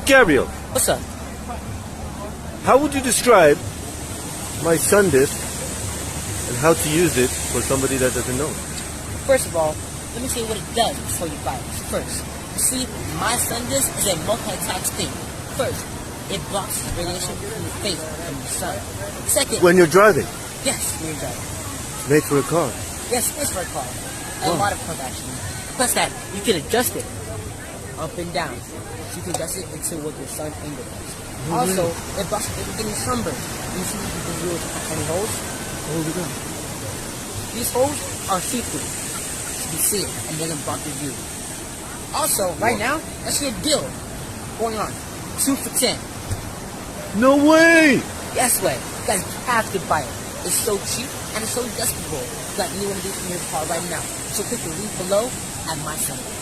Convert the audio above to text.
Gabriel, What's up? how would you describe my SunDisk and how to use it for somebody that doesn't know? First of all, let me tell you what it does before you buy it. First, you see, my SunDisk is a multi-task thing. First, it blocks radiation from your face from the sun. Second, When you're driving, yes, when you're driving. made for a car. Yes, it's for a car. A lot of cars actually. Plus that, you can adjust it up and down. So you can adjust it into what your sun angle is. Also, it blocks everything sunburn. You see these little tiny holes? Oh, we go. These holes are see-through. So you can see it and doesn't block your view. Also, right now, that's your deal going on. 2 for 10. No way! Yes way. You guys have to buy it. It's so cheap and it's so adjustable. You got any one of these in your car right now. So click the link below at my site.